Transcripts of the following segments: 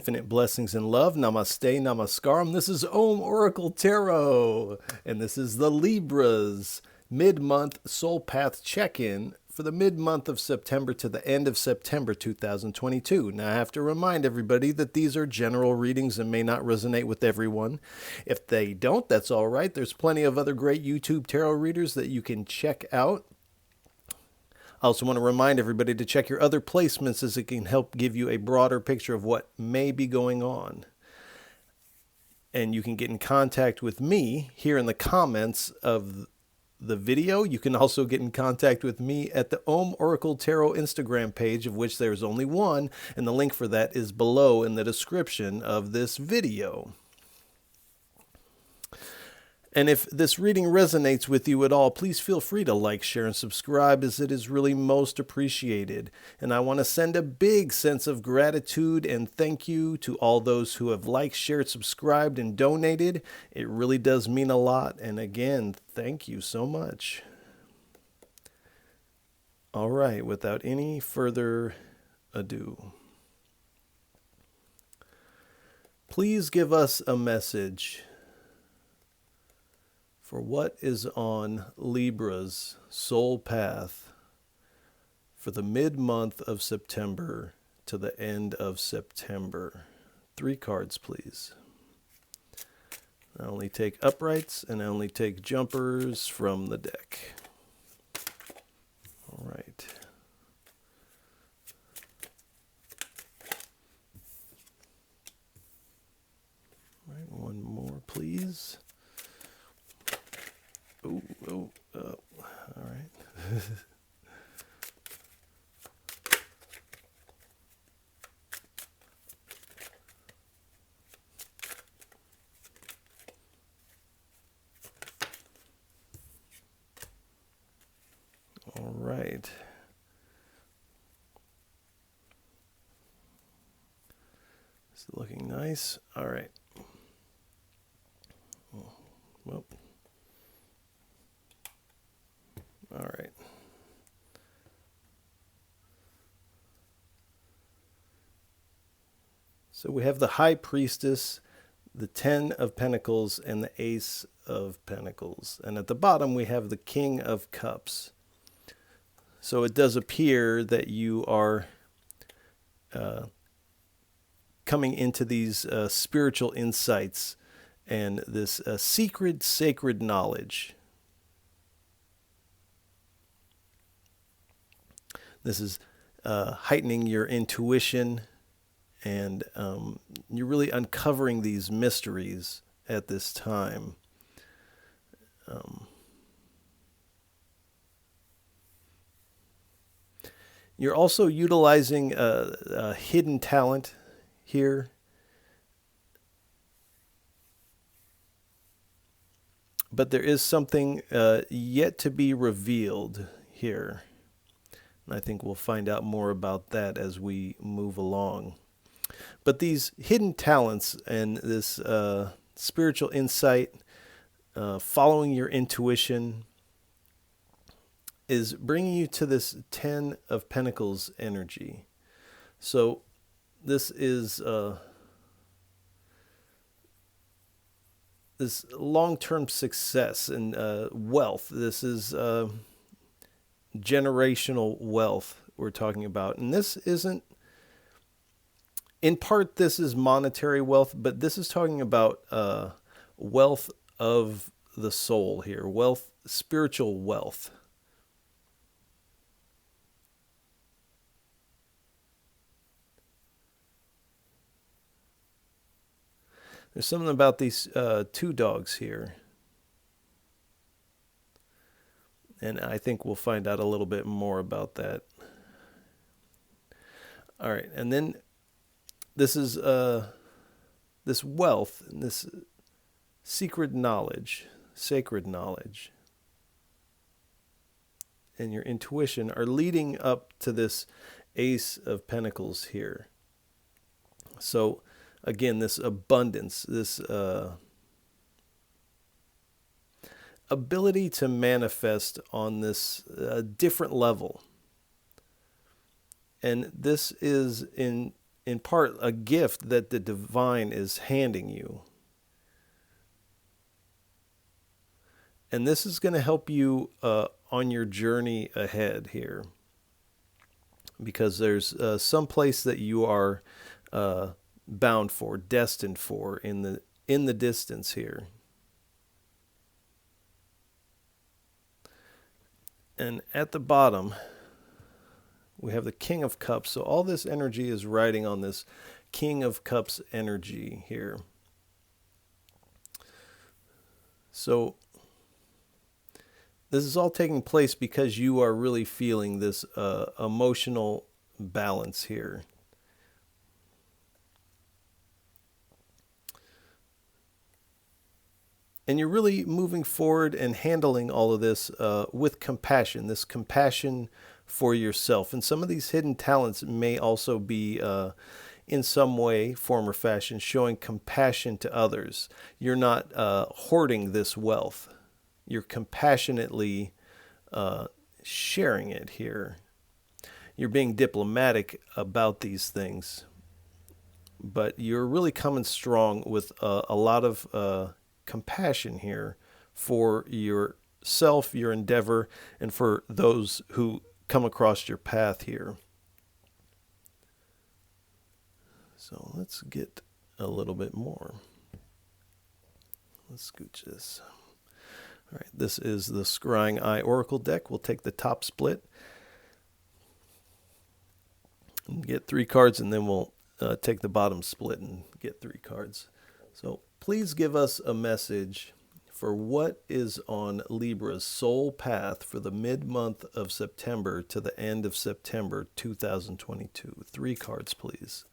infinite blessings and love. Namaste, namaskaram. This is Om Oracle Tarot, and this is the Libra's mid-month soul path check-in for the mid-month of September to the end of September 2022. Now, I have to remind everybody that these are general readings and may not resonate with everyone. If they don't, that's all right. There's plenty of other great YouTube tarot readers that you can check out. I also want to remind everybody to check your other placements, as it can help give you a broader picture of what may be going on. And you can get in contact with me here in the comments of the video. You can also get in contact with me at the Om Oracle Tarot Instagram page, of which there's only one, and the link for that is below in the description of this video. And if this reading resonates with you at all, please feel free to like, share, and subscribe, as it is really most appreciated. And I want to send a big sense of gratitude and thank you to all those who have liked, shared, subscribed, and donated. It really does mean a lot. And again, thank you so much. All right, without any further ado, please give us a message for what is on Libra's soul path for the mid-month of September to the end of September. 3 cards, please. I only take uprights and I only take jumpers from the deck. All right. All right, one more, please. Oh, all right. All right. It's looking nice. All right. Well. All right. So we have the High Priestess, the 10 of Pentacles, and the Ace of Pentacles. And at the bottom, we have the King of Cups. So it does appear that you are coming into these spiritual insights and this secret, sacred knowledge. This is heightening your intuition, and you're really uncovering these mysteries at this time. You're also utilizing a hidden talent here. But there is something yet to be revealed here. And I think we'll find out more about that as we move along. But these hidden talents and this spiritual insight, following your intuition, is bringing you to this 10 of Pentacles energy. So this is this long-term success and wealth. This is generational wealth we're talking about. And this isn't, in part, this is monetary wealth, but this is talking about wealth of the soul here, wealth, spiritual wealth. There's something about these 2 dogs here. And I think we'll find out a little bit more about that. All right, and then this is this wealth, and this secret knowledge, sacred knowledge, and your intuition are leading up to this Ace of Pentacles here. So again, this abundance, this ability to manifest on this different level. And this is in in part a gift that the divine is handing you. And this is going to help you on your journey ahead here, because there's some place that you are bound for, destined for in the distance here. And at the bottom, we have the King of Cups. So all this energy is riding on this King of Cups energy here. So this is all taking place because you are really feeling this emotional balance here. And you're really moving forward and handling all of this with compassion, this compassion for yourself. And some of these hidden talents may also be, in some way, form, or fashion, showing compassion to others. You're not hoarding this wealth. You're compassionately sharing it here. You're being diplomatic about these things, but you're really coming strong with a lot of compassion here for yourself, your endeavor, and for those who come across your path here. So let's get a little bit more. Let's scooch this. All right, this is the Scrying Eye Oracle deck. We'll take the top split and get 3 cards, and then we'll take the bottom split and get 3 cards. So please give us a message for what is on Libra's soul path for the mid-month of September to the end of September 2022. 3 cards, please.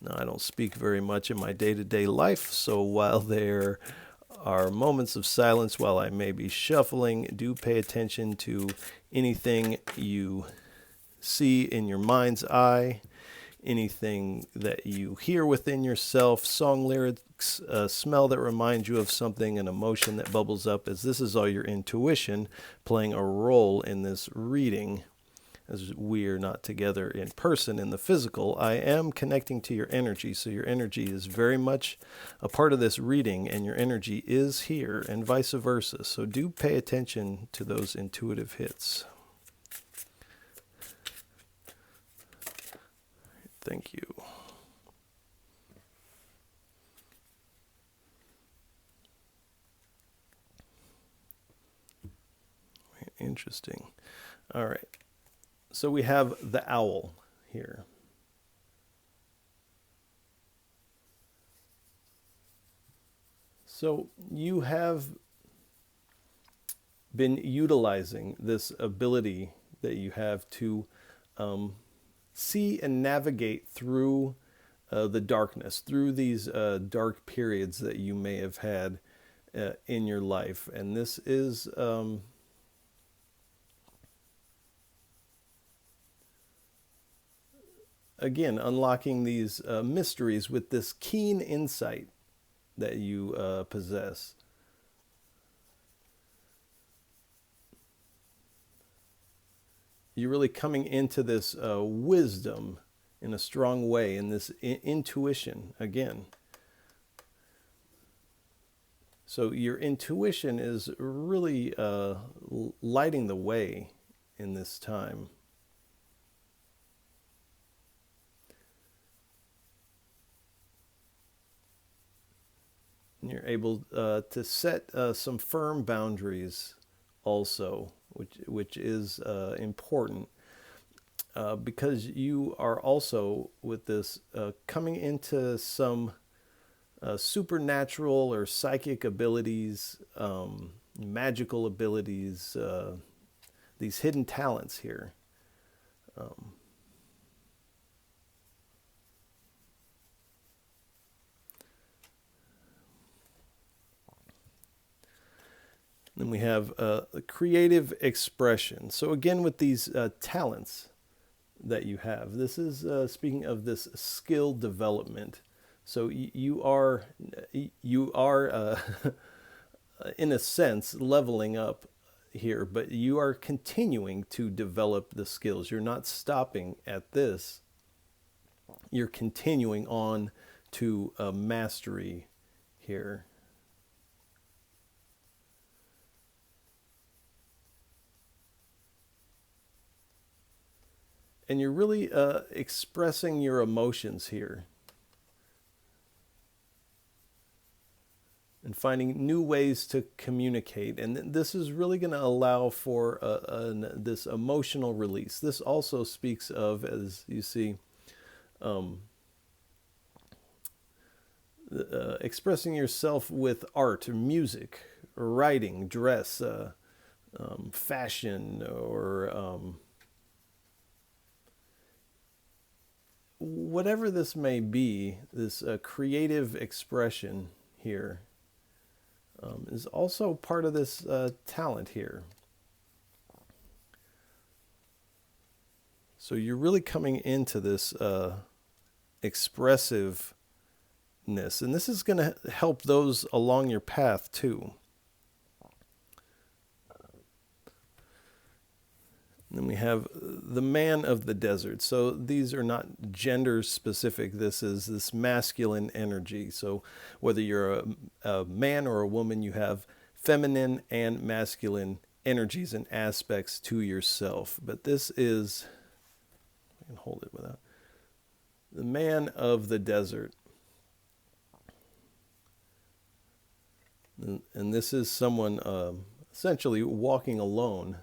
Now, I don't speak very much in my day-to-day life, so while there are moments of silence while I may be shuffling, do pay attention to anything you see in your mind's eye, anything that you hear within yourself, song lyrics, a smell that reminds you of something, an emotion that bubbles up, as this is all your intuition playing a role in this reading. As we are not together in person in the physical, I am connecting to your energy, so your energy is very much a part of this reading, and your energy is here, and vice versa. So do pay attention to those intuitive hits. Thank you. Interesting. All right. So we have the owl here. So you have been utilizing this ability that you have to see and navigate through the darkness, through these dark periods that you may have had in your life. And this is again, unlocking these mysteries with this keen insight that you possess. You're really coming into this wisdom in a strong way, in this intuition again. So your intuition is really lighting the way in this time. And you're able to set some firm boundaries also, which is important because you are also, with this, coming into some supernatural or psychic abilities, magical abilities, these hidden talents here. Then we have creative expression. So again, with these talents that you have, this is speaking of this skill development. So you are in a sense leveling up here, but you are continuing to develop the skills. You're not stopping at this. You're continuing on to mastery here. And you're really expressing your emotions here and finding new ways to communicate. And this is really going to allow for this emotional release. This also speaks of, as you see, expressing yourself with art, or music, or writing, dress, fashion, or whatever this may be. This creative expression here is also part of this talent here. So you're really coming into this expressiveness, and this is going to help those along your path too. And then we have the man of the desert. So these are not gender specific. This is this masculine energy. So whether you're a man or a woman, you have feminine and masculine energies and aspects to yourself. But this is, I can hold it without, the man of the desert. And this is someone essentially walking alone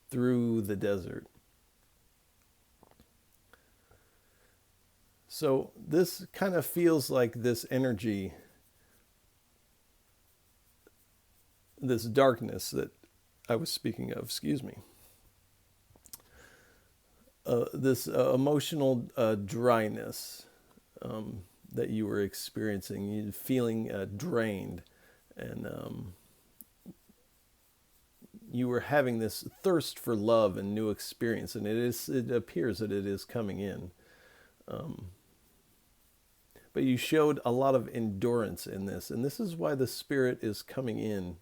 through the desert. So this kind of feels like this energy, this darkness that I was speaking of, this emotional dryness that you were experiencing, you feeling drained, and you were having this thirst for love and new experience, and it appears that it is coming in. But you showed a lot of endurance in this, and this is why the Spirit is coming in,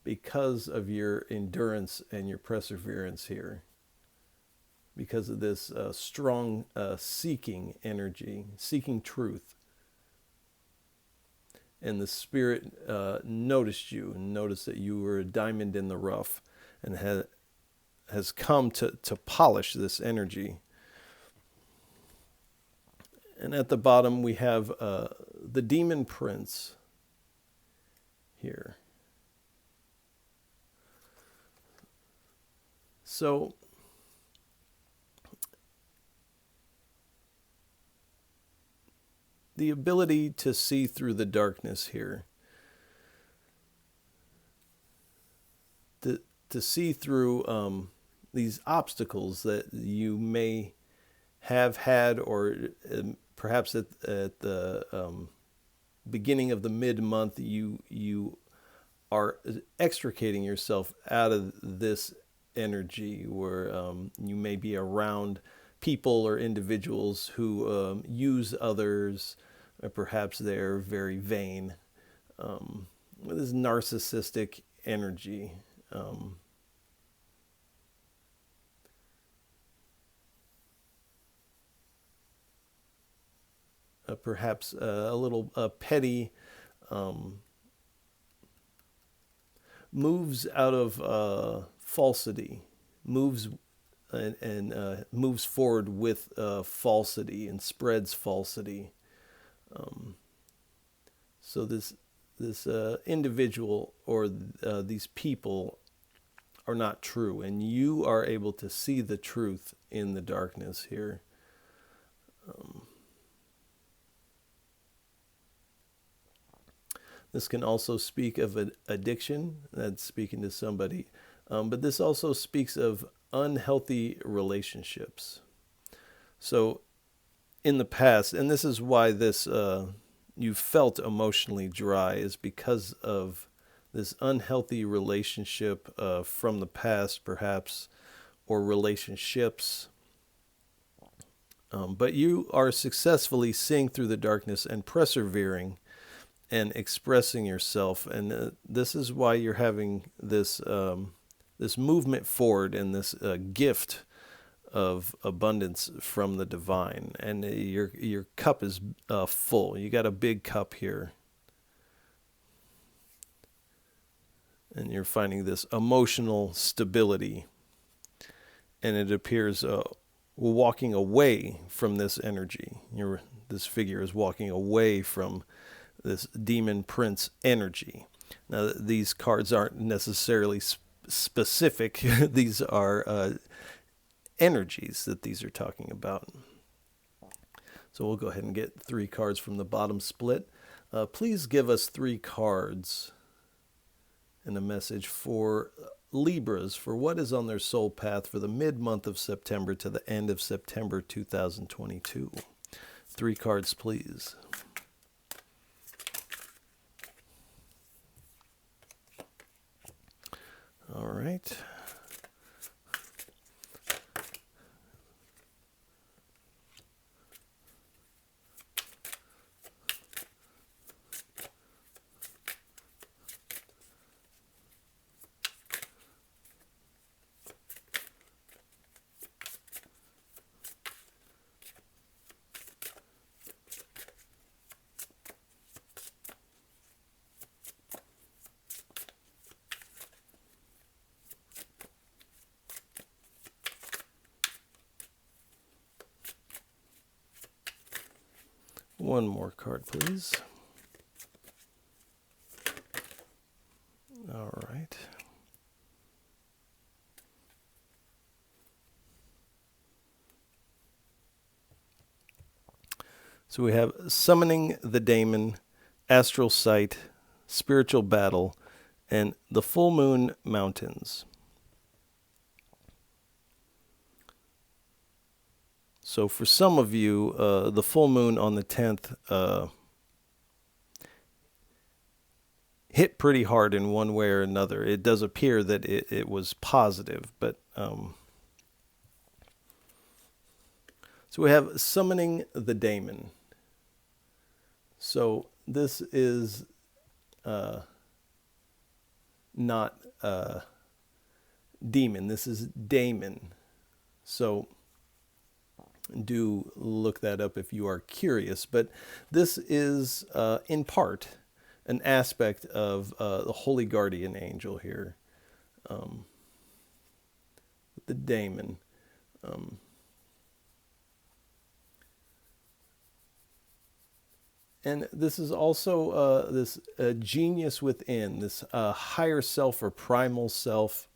because of your endurance and your perseverance here, because of this strong seeking energy, seeking truth. And the Spirit noticed you and noticed that you were a diamond in the rough, and has come to polish this energy. And at the bottom we have the demon prince here. So the ability to see through the darkness here, to see through these obstacles that you may have had, or perhaps at the beginning of the mid-month you are extricating yourself out of this energy, where you may be around people or individuals who use others, or perhaps they're very vain, with this narcissistic energy. Perhaps a little petty, moves out of falsity, moves and moves forward with falsity and spreads falsity. So this individual or these people are not true, and you are able to see the truth in the darkness here. This can also speak of an addiction. That's speaking to somebody. But this also speaks of unhealthy relationships. So in the past, and this is why this you felt emotionally dry, is because of this unhealthy relationship from the past, perhaps, or relationships. But you are successfully seeing through the darkness and persevering and expressing yourself. And this is why you're having this this movement forward and this gift of abundance from the divine. And your cup is full. You got a big cup here. And you're finding this emotional stability. And it appears walking away from this energy. This figure is walking away from this demon prince energy. Now, these cards aren't necessarily specific. These are energies that these are talking about. So we'll go ahead and get 3 cards from the bottom split. Please give us 3 cards and a message for Libras, for what is on their soul path for the mid-month of September to the end of September 2022. 3 cards, please. All right. One more card, please. All right. So we have Summoning the Daemon, Astral Sight, Spiritual Battle, and the Full Moon Mountains. So for some of you, the full moon on the 10th hit pretty hard in one way or another. It does appear that it was positive, but so we have Summoning the Daemon. So this is not demon. This is daemon. So do look that up if you are curious. But this is, in part, an aspect of the Holy Guardian Angel here. The daemon. And this is also this genius within, this higher self or primal self,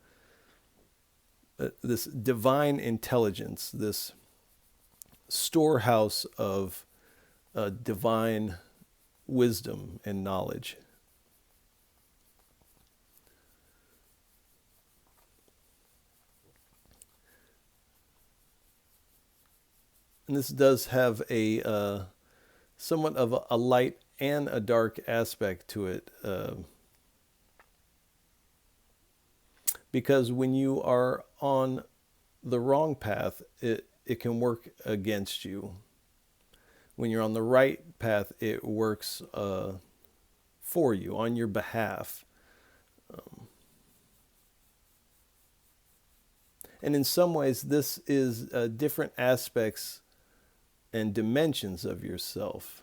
this divine intelligence, this storehouse of divine wisdom and knowledge. And this does have a somewhat of a light and a dark aspect to it, because when you are on the wrong path, it can work against you. When you're on the right path, it works for you, on your behalf. And in some ways, this is different aspects and dimensions of yourself.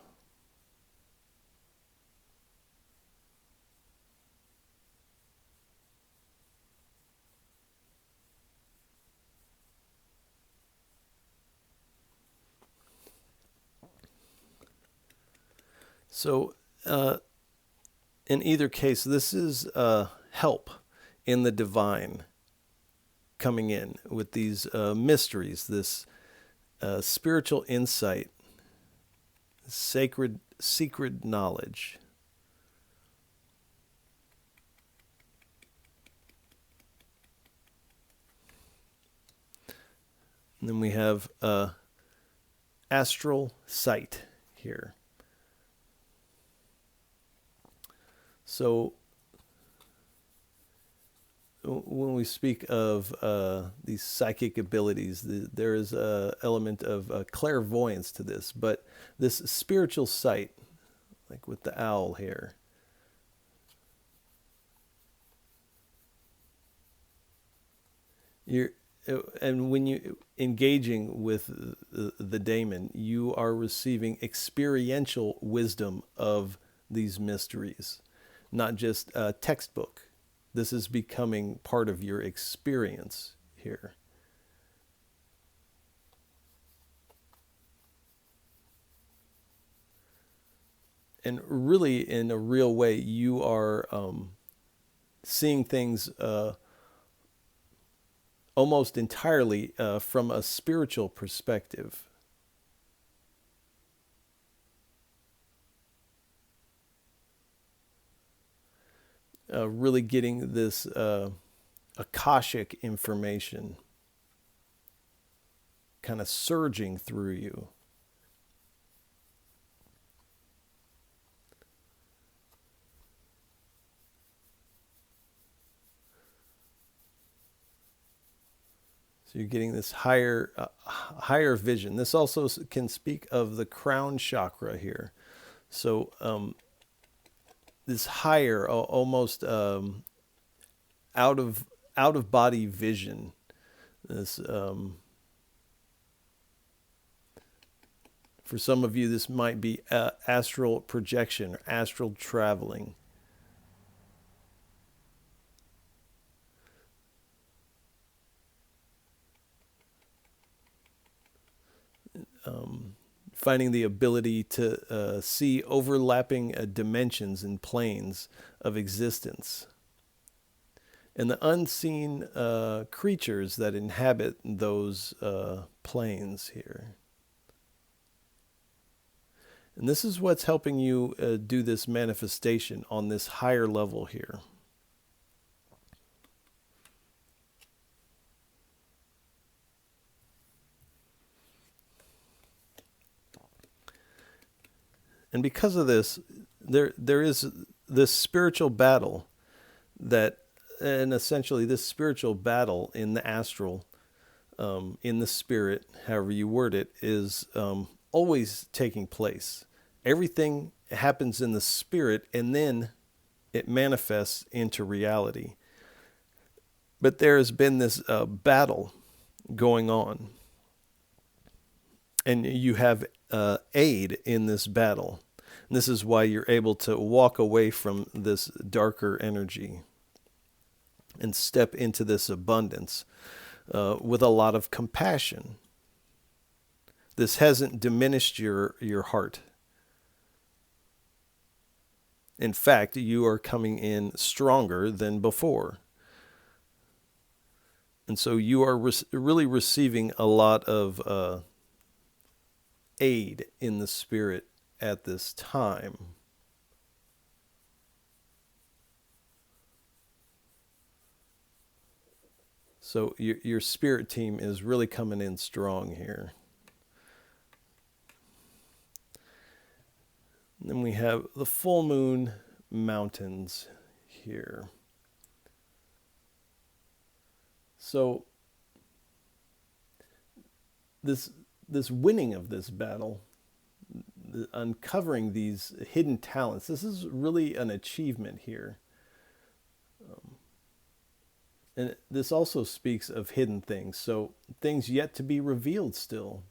So, in either case, this is help in the divine coming in with these mysteries, this spiritual insight, secret knowledge. And then we have astral sight here. So when we speak of these psychic abilities, there is an element of clairvoyance to this, but this spiritual sight, like with the owl here. You're and when you engaging with the daemon, you are receiving experiential wisdom of these mysteries, not just a textbook. This is becoming part of your experience here. And really, in a real way, you are seeing things almost entirely from a spiritual perspective. Really getting this Akashic information kind of surging through you. So you're getting this higher vision. This also can speak of the crown chakra here. So this higher, almost out of body vision. This for some of you, this might be astral projection or astral traveling. Finding the ability to see overlapping dimensions and planes of existence. And the unseen creatures that inhabit those planes here. And this is what's helping you do this manifestation on this higher level here. And because of this, there is this spiritual battle that, and essentially this spiritual battle in the astral, in the spirit, however you word it, is always taking place. Everything happens in the spirit and then it manifests into reality. But there has been this battle going on. And you have aid in this battle. And this is why you're able to walk away from this darker energy and step into this abundance with a lot of compassion. This hasn't diminished your heart. In fact, you are coming in stronger than before. And so you are really receiving a lot of aid in the spirit at this time. So your spirit team is really coming in strong here. And then we have the full moon mountains here. So this winning of this battle, uncovering these hidden talents, this is really an achievement here. And this also speaks of hidden things, so things yet to be revealed still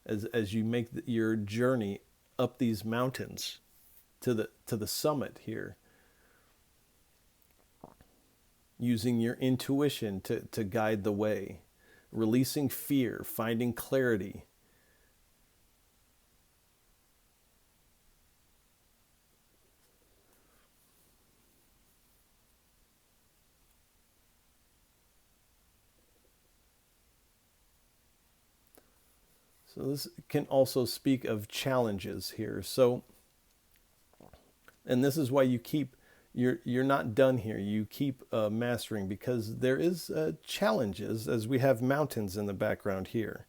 as you make your journey up these mountains to the summit here. Using your intuition to guide the way, releasing fear, finding clarity. So this can also speak of challenges here. So, and this is why you keep, you're not done here. You keep mastering, because there is challenges, as we have mountains in the background here.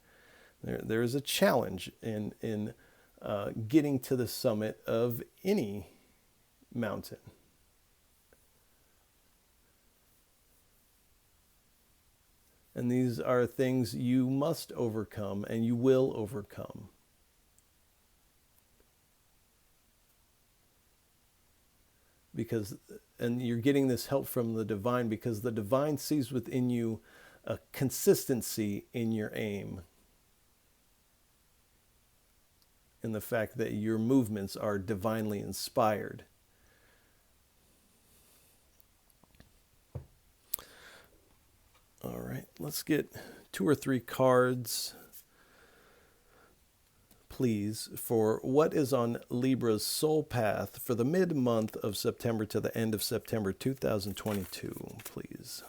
There is a challenge in getting to the summit of any mountain. And these are things you must overcome and you will overcome. and you're getting this help from the divine because the divine sees within you a consistency in your aim, in the fact that your movements are divinely inspired. All right, let's get 2 or 3 cards, please, for what is on Libra's soul path for the mid-month of September to the end of September 2022, please.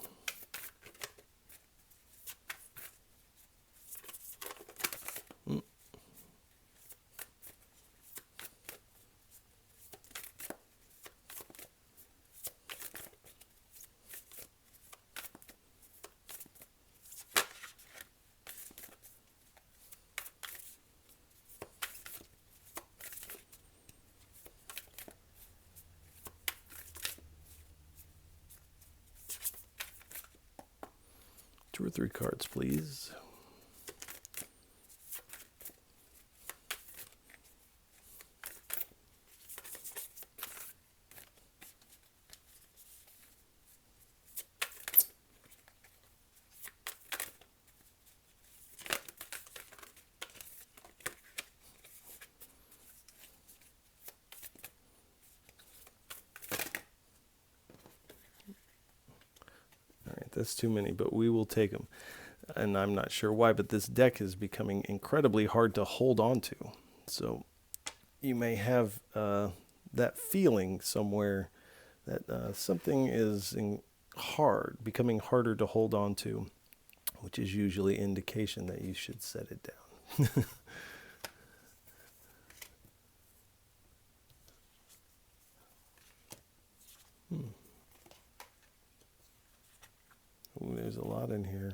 Two or 3 cards, please. That's too many, but we will take them. And I'm not sure why, but this deck is becoming incredibly hard to hold on to. So you may have that feeling somewhere that something is becoming harder to hold on to, which is usually indication that you should set it down. Ooh, there's a lot in here.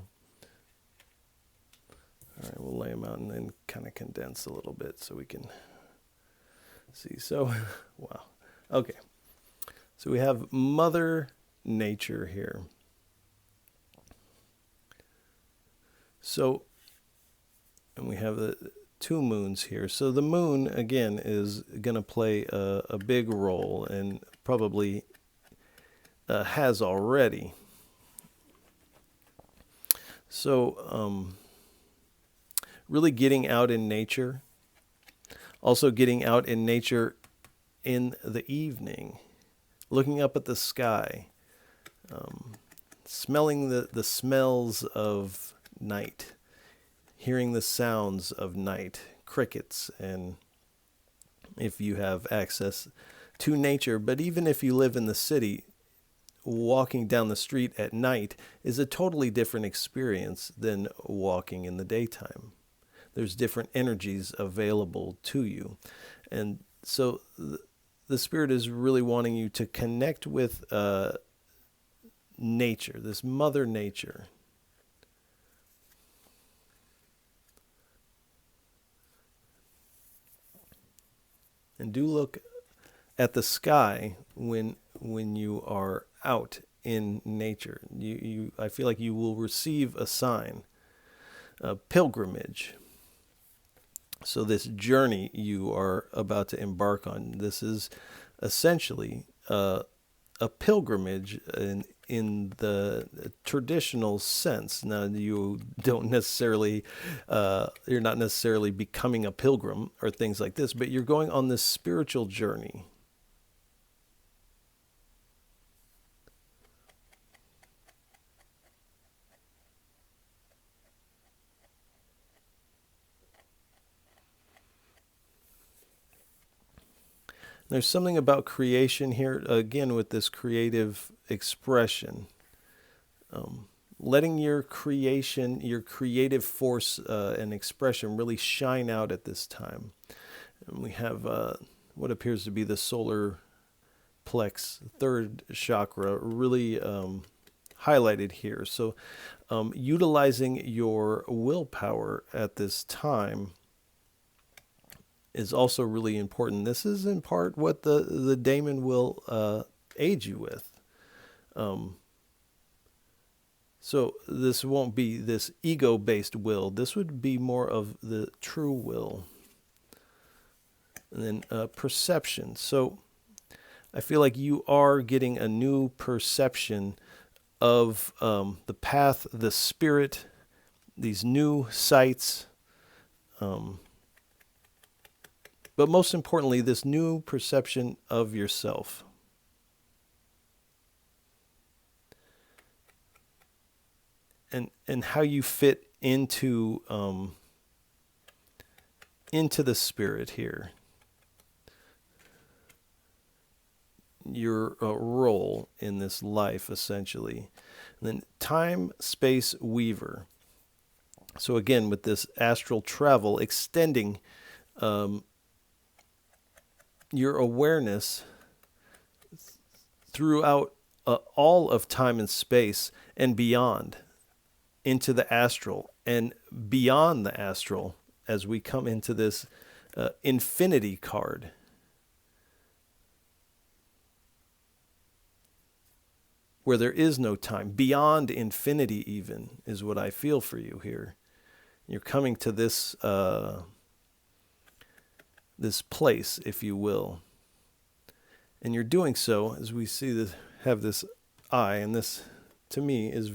All right, we'll lay them out and then kind of condense a little bit so we can see. So, wow. Okay. So we have Mother Nature here. So, and we have the 2 moons here. So the moon, again, is going to play a big role and probably has already. So, really getting out in nature, also getting out in nature in the evening, looking up at the sky, smelling the smells of night, hearing the sounds of night, crickets, and if you have access to nature, but even if you live in the city, walking down the street at night is a totally different experience than walking in the daytime. There's different energies available to you. And so the Spirit is really wanting you to connect with nature, this Mother Nature. And do look at the sky when you are out in nature. I feel like you will receive a sign, a pilgrimage. So this journey you are about to embark on, this is essentially a pilgrimage in the traditional sense. Now, you don't necessarily, you're not necessarily becoming a pilgrim or things like this, but you're going on this spiritual journey. There's something about creation here, again, with this creative expression. Letting your creation, your creative force and expression really shine out at this time. And we have what appears to be the solar plex, 3rd chakra, really highlighted here. So utilizing your willpower at this time is also really important. This is in part what the daemon will aid you with. So this won't be this ego-based will. This would be more of the true will. And then perception. So I feel like you are getting a new perception of the path, the spirit, these new sights, but most importantly, this new perception of yourself. And how you fit into the spirit here. Your role in this life, essentially. And then time, space, weaver. So again, with this astral travel, extending your awareness throughout all of time and space and beyond, into the astral and beyond the astral, as we come into this infinity card. Where there is no time, beyond infinity even, is what I feel for you here. You're coming to this this place, if you will. And you're doing so, as we see this, have this eye, and this, to me, is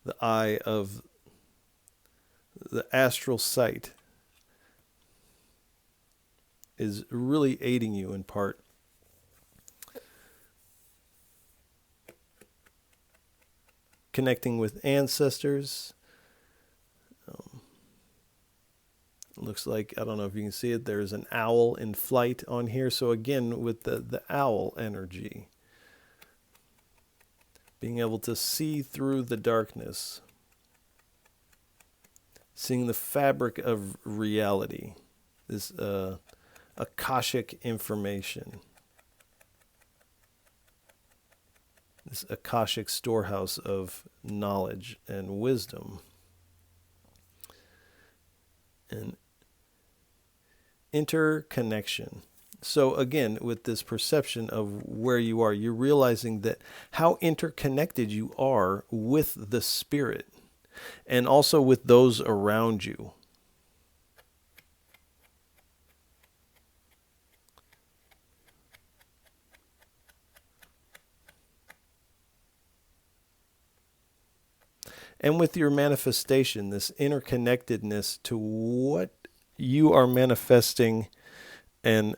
the eye of the astral sight, is really aiding you in part. Connecting with ancestors. Looks like, I don't know if you can see it, there's an owl in flight on here. So again, with the owl energy. Being able to see through the darkness. Seeing the fabric of reality. This Akashic information. This Akashic storehouse of knowledge and wisdom. And interconnection. So again, with this perception of where you are, you're realizing that how interconnected you are with the spirit and also with those around you. And with your manifestation, this interconnectedness to what you are manifesting and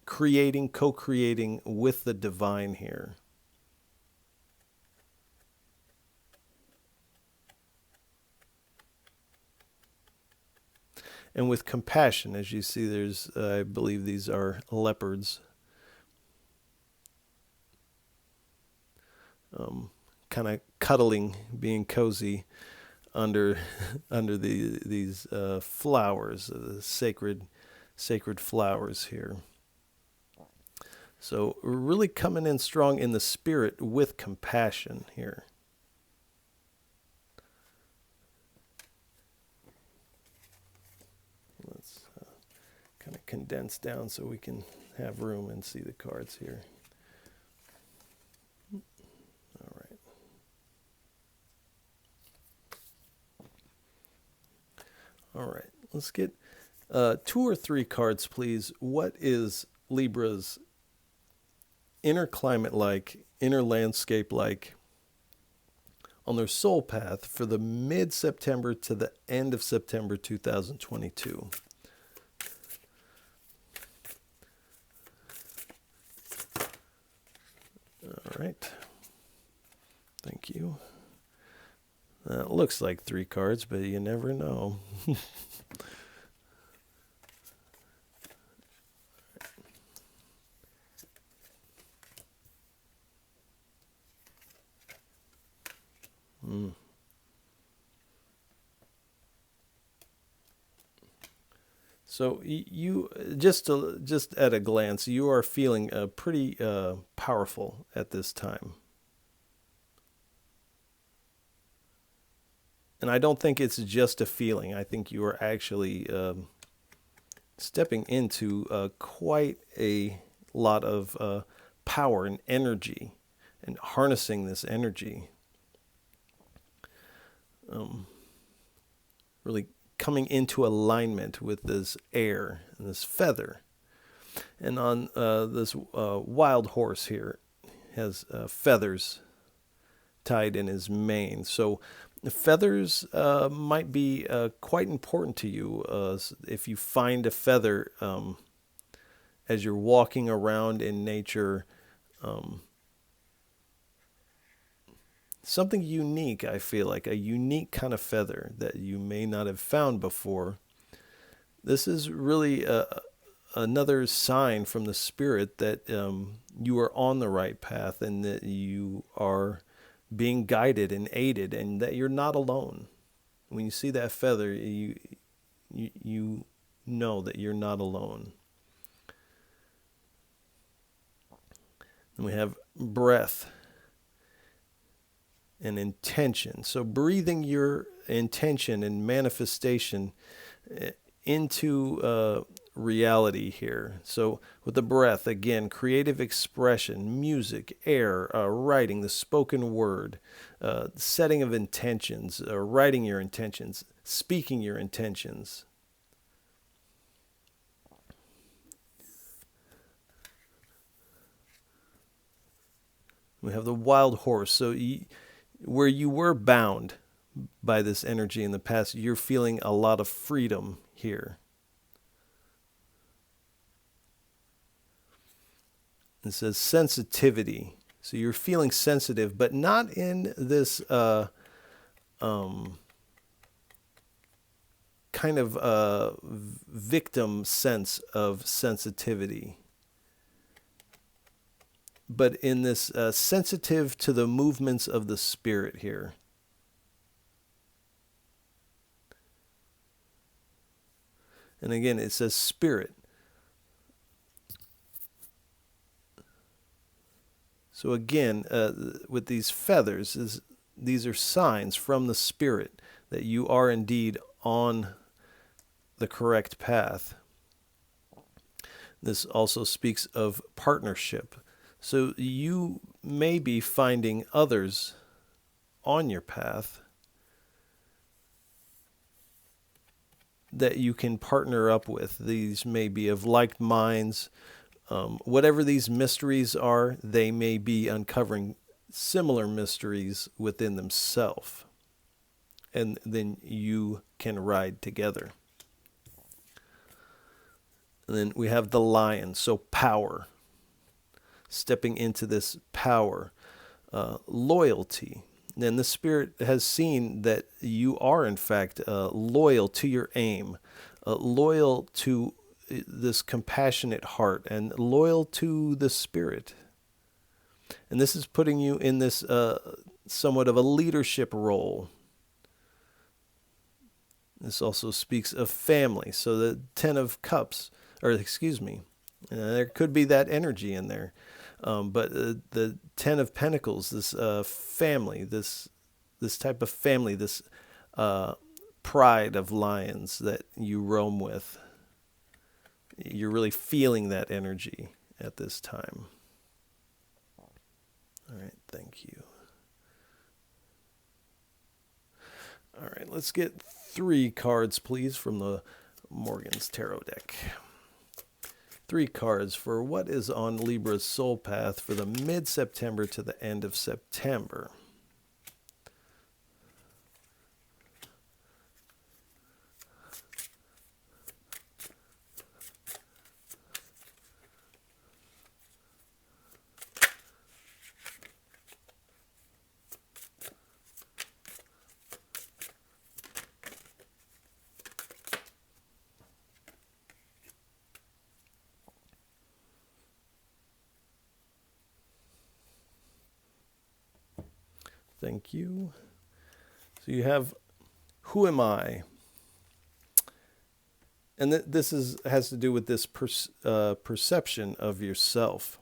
creating, co-creating with the divine here. And with compassion, as you see, there's, I believe these are leopards. Kind of cuddling, being cozy under these flowers, the sacred flowers here. So we're really coming in strong in the spirit with compassion here. Let's kind of condense down so we can have room and see the cards here. All right. All right, let's get 2 or 3 cards, please. What is Libra's inner climate like, inner landscape like on their soul path for the mid-September to the end of September 2022? All right. Thank you. It looks like 3 cards, but you never know. So you just at a glance, you are feeling pretty powerful at this time. And I don't think it's just a feeling. I think you are actually stepping into quite a lot of power and energy and harnessing this energy. Really coming into alignment with this air and this feather. And on this wild horse here has feathers tied in his mane. So feathers might be quite important to you. If you find a feather as you're walking around in nature, something unique, I feel like, a unique kind of feather that you may not have found before. This is really another sign from the Spirit that you are on the right path and that you are being guided and aided and that you're not alone. When you see that feather, you know that you're not alone. And we have breath and intention. So breathing your intention and manifestation into reality here. So with the breath, again, creative expression, music, air, writing, the spoken word, setting of intentions, writing your intentions, speaking your intentions. We have the wild horse. So where you were bound by this energy in the past, you're feeling a lot of freedom here. It says sensitivity. So you're feeling sensitive, but not in this kind of victim sense of sensitivity, but in this sensitive to the movements of the Spirit here. And again, it says Spirit. So again, with these feathers, these are signs from the Spirit that you are indeed on the correct path. This also speaks of partnership. So you may be finding others on your path that you can partner up with. These may be of like minds. Whatever these mysteries are, they may be uncovering similar mysteries within themselves. And then you can ride together. And then we have the lion, so power. Stepping into this power, loyalty. And the Spirit has seen that you are, in fact, loyal to your aim, loyal to this compassionate heart, and loyal to the Spirit. And this is putting you in this somewhat of a leadership role. This also speaks of family. So the 10 of Cups, there could be that energy in there. But the 10 of Pentacles, this family, this type of family, this pride of lions that you roam with, you're really feeling that energy at this time. All right, thank you. All right, let's get 3 cards, please, from the Morgan's Tarot deck. 3 cards for what is on Libra's soul path for the mid-September to the end of September. Thank you. So you have, who am I? And this has to do with this perception of yourself.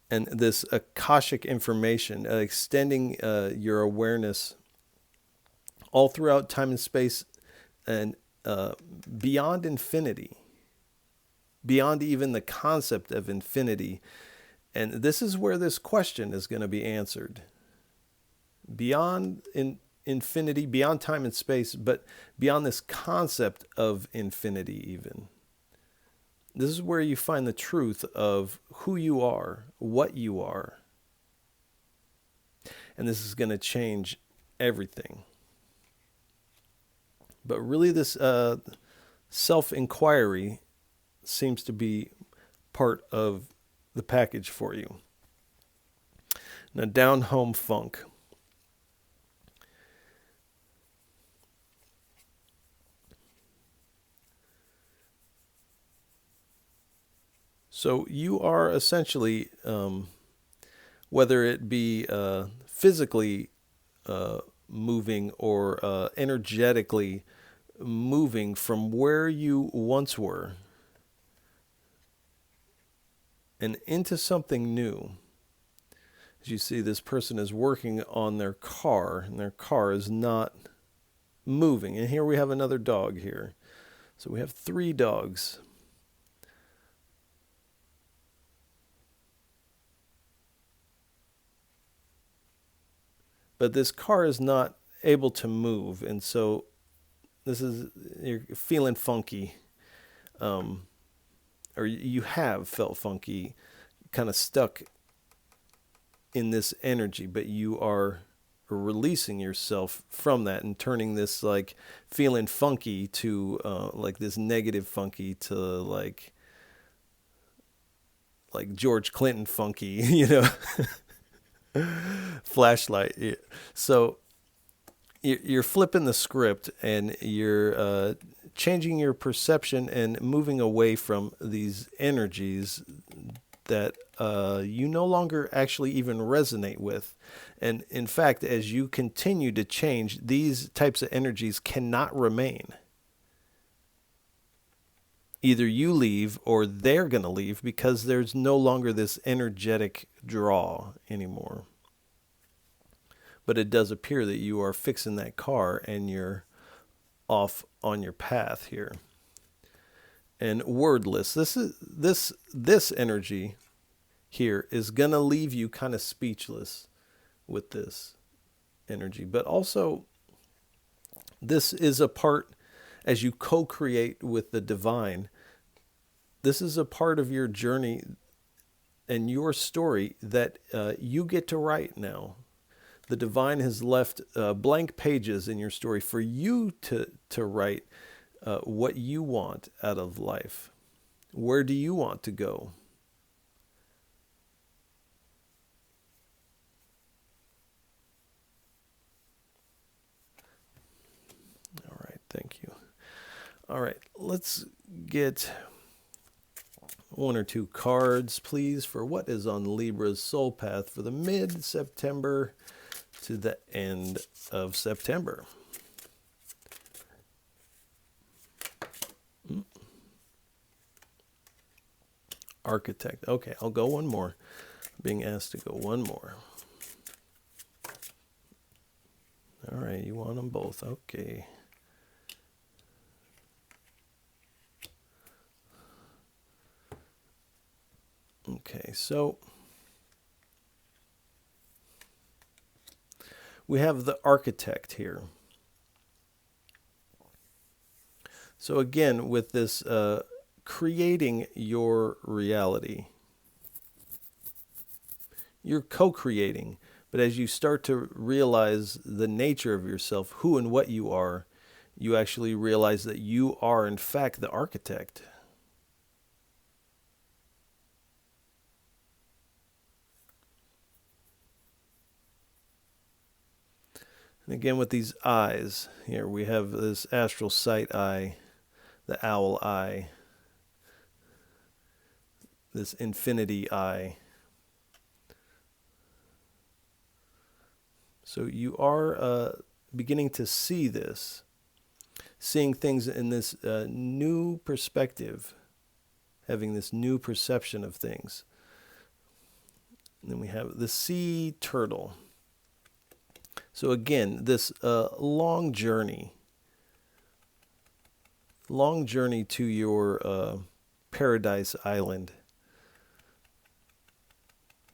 And this Akashic information, extending your awareness all throughout time and space and beyond infinity, beyond even the concept of infinity. And this is where this question is going to be answered. Beyond infinity, beyond time and space, but beyond this concept of infinity even. This is where you find the truth of who you are, what you are. And this is going to change everything. But really, this self-inquiry seems to be part of the package for you. Now, down home funk. So you are essentially, whether it be physically moving or energetically moving from where you once were and into something new. As you see, this person is working on their car, and their car is not moving. And here we have another dog here. So we have 3 dogs. But this car is not able to move, and so you're feeling funky, or you have felt funky, kind of stuck in this energy, but you are releasing yourself from that and turning this like feeling funky to like this negative funky to like George Clinton funky, you know. Flashlight. Yeah. So you're flipping the script, and you're changing your perception and moving away from these energies that you no longer actually even resonate with. And in fact, as you continue to change, these types of energies cannot remain. Either you leave or they're going to leave, because there's no longer this energetic draw anymore. But it does appear that you are fixing that car and you're off on your path here. And wordless. This energy here is going to leave you kind of speechless with this energy. But also, this is a part, as you co-create with the divine, this is a part of your journey and your story that you get to write now. The divine has left blank pages in your story for you to write what you want out of life. Where do you want to go? All right, thank you. All right, let's get 1 or 2 cards, please, for what is on Libra's soul path for the mid-September to the end of September. Architect. Okay, I'll go one more. Being asked to go one more. All right, you want them both. Okay. Okay, so we have the architect here. So again, with this creating your reality, you're co-creating, but as you start to realize the nature of yourself, who and what you are, you actually realize that you are in fact the architect. And again, with these eyes, here we have this astral sight eye, the owl eye, this infinity eye. So you are beginning to see this, seeing things in this new perspective, having this new perception of things. And then we have the sea turtle. So again, this long journey to your paradise island.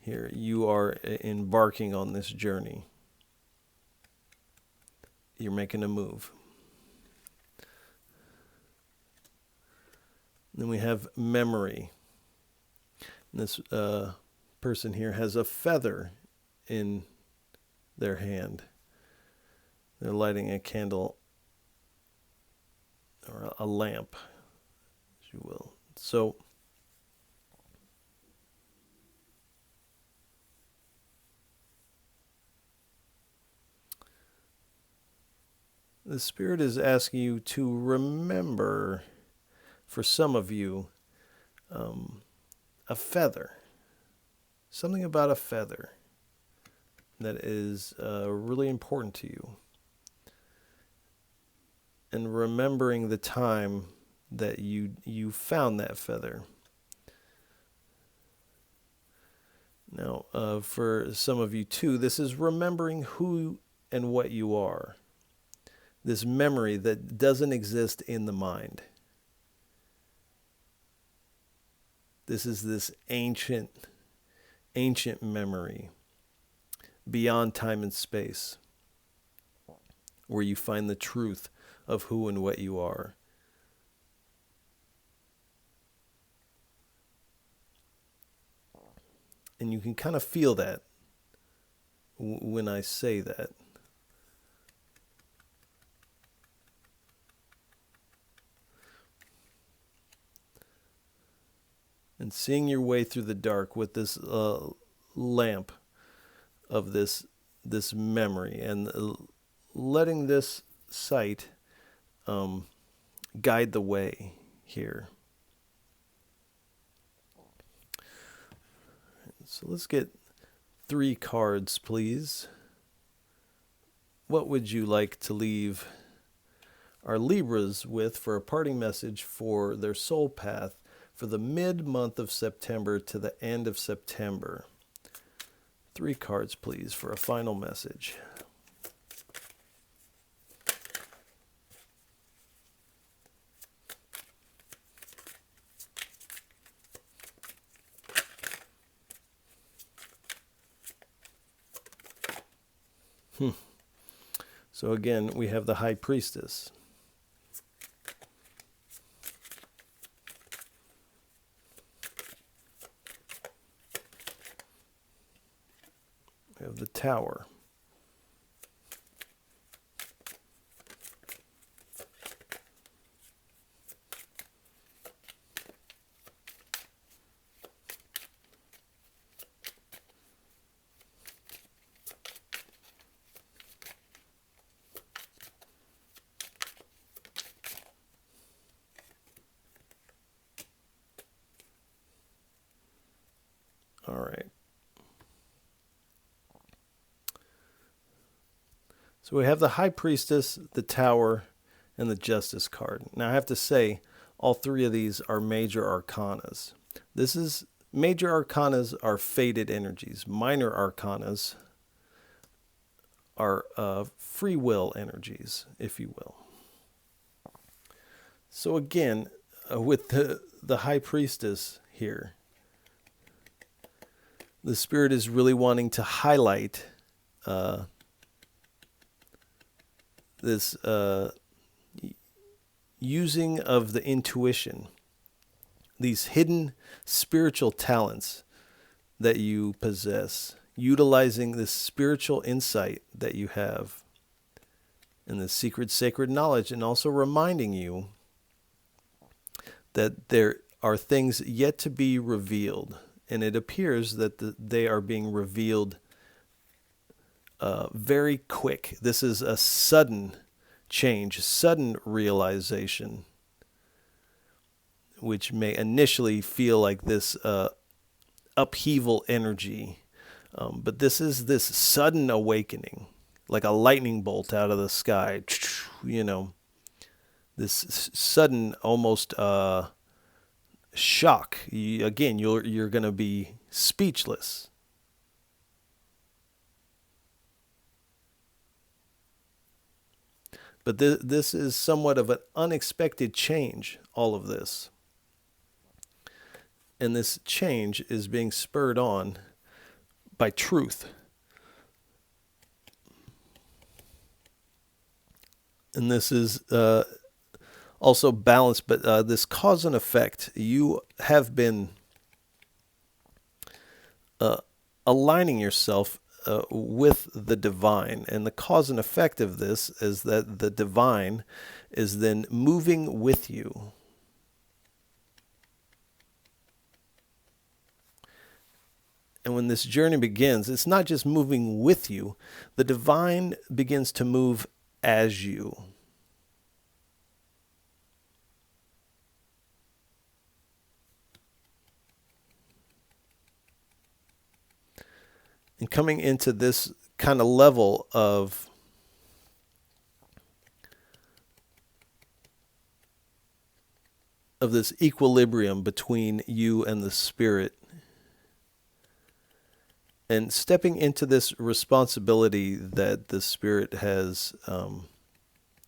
Here, you are embarking on this journey. You're making a move. Then we have memory. And this person here has a feather in their hand. They're lighting a candle or a lamp, as you will. So the Spirit is asking you to remember, for some of you, a feather. Something about a feather that is really important to you. And remembering the time that you found that feather. Now, for some of you too, this is remembering who and what you are. This memory that doesn't exist in the mind. This is this ancient memory beyond time and space, where you find the truth of who and what you are. And you can kind of feel that when I say that. And seeing your way through the dark with this lamp of this memory, and letting this sight guide the way here. So let's get 3 cards, please. What would you like to leave our Libras with for a parting message for their soul path for the mid-month of September to the end of September? 3 cards, please, for a final message. So again, we have the High Priestess. We have the Tower. All right. So we have the High Priestess, the Tower, and the Justice card. Now I have to say, all 3 of these are major arcanas. Major arcanas are faded energies. Minor arcanas are free will energies, if you will. So again, with the High Priestess here, the Spirit is really wanting to highlight this using of the intuition, these hidden spiritual talents that you possess, utilizing this spiritual insight that you have and the secret sacred knowledge, and also reminding you that there are things yet to be revealed, and it appears that they are being revealed very quick. This is a sudden change, sudden realization, which may initially feel like this upheaval energy. But this is this sudden awakening, like a lightning bolt out of the sky, you know, this sudden almost shock. Again, you're going to be speechless. But this is somewhat of an unexpected change, all of this. And this change is being spurred on by truth. And this is also balance, but this cause and effect, you have been aligning yourself with the divine. And the cause and effect of this is that the divine is then moving with you. And when this journey begins, it's not just moving with you, the divine begins to move as you. And coming into this kind of level of this equilibrium between you and the spirit, and stepping into this responsibility that the spirit has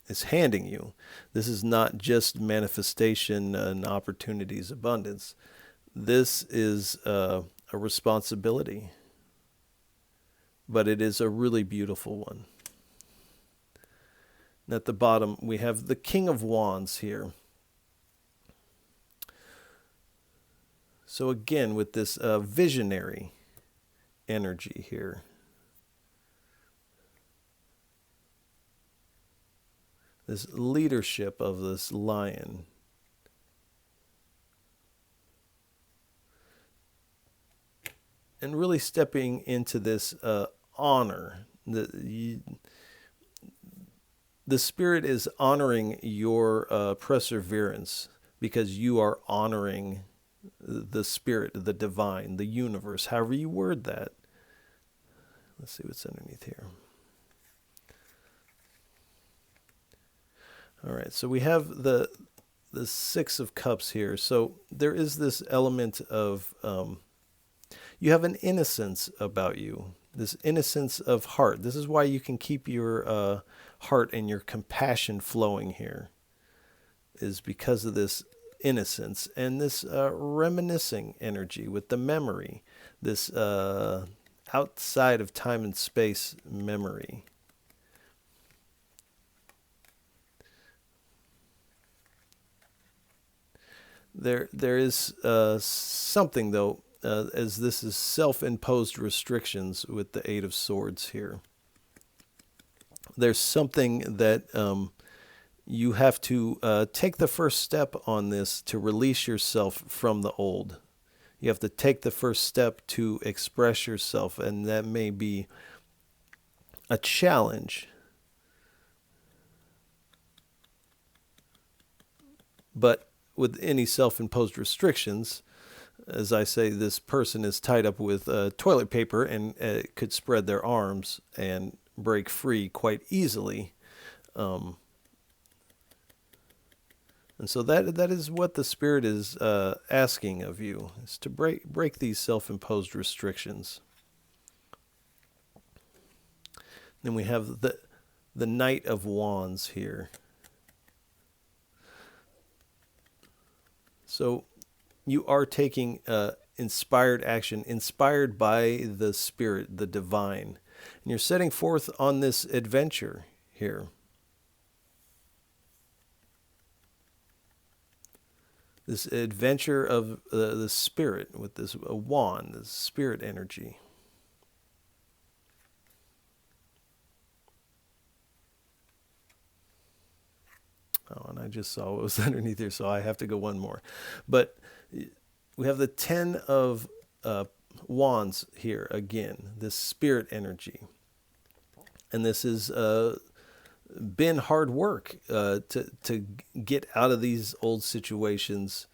is handing you. This is not just manifestation and opportunities, abundance. This is a responsibility, but it is a really beautiful one. And at the bottom, we have the King of Wands here. So again, with this visionary energy here. This leadership of this lion. And really stepping into this honor. The spirit is honoring your perseverance because you are honoring the spirit, the divine, the universe, however you word that. Let's see what's underneath here. All right, so we have the Six of Cups here. So there is this element of you have an innocence about you, this innocence of heart. This is why you can keep your heart and your compassion flowing here, is because of this innocence and this reminiscing energy with the memory, this outside of time and space memory. There is something, though, as this is self-imposed restrictions with the Eight of Swords here. There's something that you have to take the first step on this to release yourself from the old. You have to take the first step to express yourself, and that may be a challenge. But with any self-imposed restrictions, as I say, this person is tied up with toilet paper and could spread their arms and break free quite easily. And so that is what the Spirit is asking of you, is to break these self-imposed restrictions. Then we have the Knight of Wands here. So you are taking inspired action, inspired by the Spirit, the divine. And you're setting forth on this adventure here. This adventure of the Spirit with this wand, this Spirit energy. Oh, and I just saw what was underneath here, so I have to go one more. But we have the 10 of Wands here again, this Spirit energy. And this has been hard work to get out of these old situations.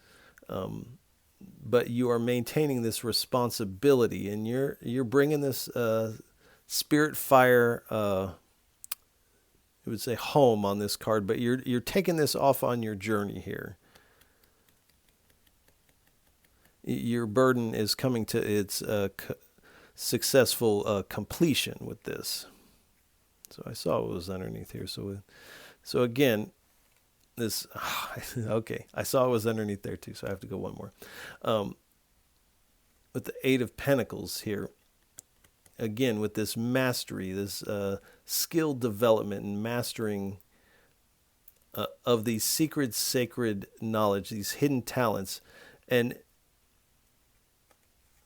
But you are maintaining this responsibility, and you're bringing this Spirit fire I would say home on this card, but you're taking this off on your journey here. Your burden is coming to its successful completion with this. So I saw what was underneath here. So again, this okay. I saw it was underneath there too. So I have to go one more. With the Eight of Pentacles here. Again, with this mastery, this skill development and mastering of these secret, sacred knowledge, these hidden talents. And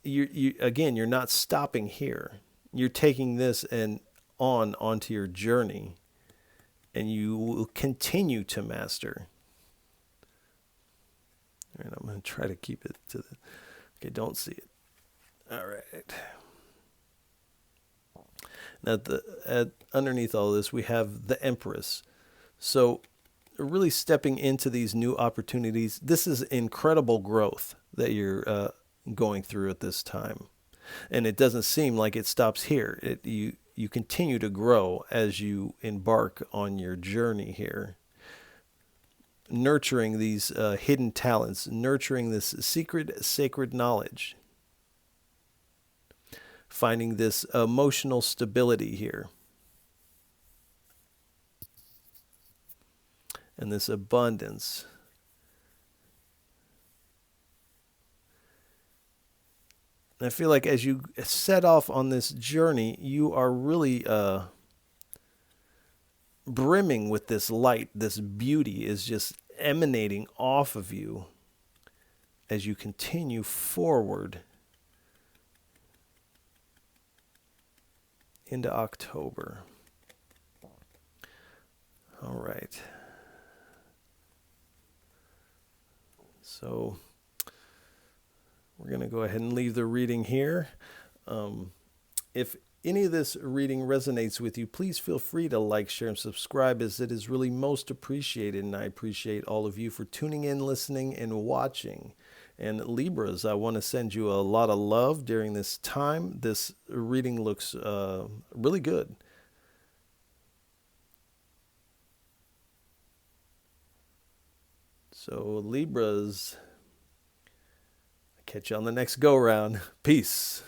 you're not stopping here. You're taking this and onto your journey, and you will continue to master. All right, I'm going to try to keep it to the... Okay, don't see it. All right. Now, underneath all this, we have the Empress. So, really stepping into these new opportunities. This is incredible growth that you're going through at this time, and it doesn't seem like it stops here. You continue to grow as you embark on your journey here, nurturing these hidden talents, nurturing this secret, sacred knowledge, finding this emotional stability here, and this abundance. And I feel like as you set off on this journey, you are really brimming with this light. This beauty is just emanating off of you as you continue forward into October. All right. So we're going to go ahead and leave the reading here. If any of this reading resonates with you, please feel free to like, share, and subscribe, as it is really most appreciated. And I appreciate all of you for tuning in, listening, and watching. And Libras, I want to send you a lot of love during this time. This reading looks really good. So Libras, catch you on the next go round. Peace.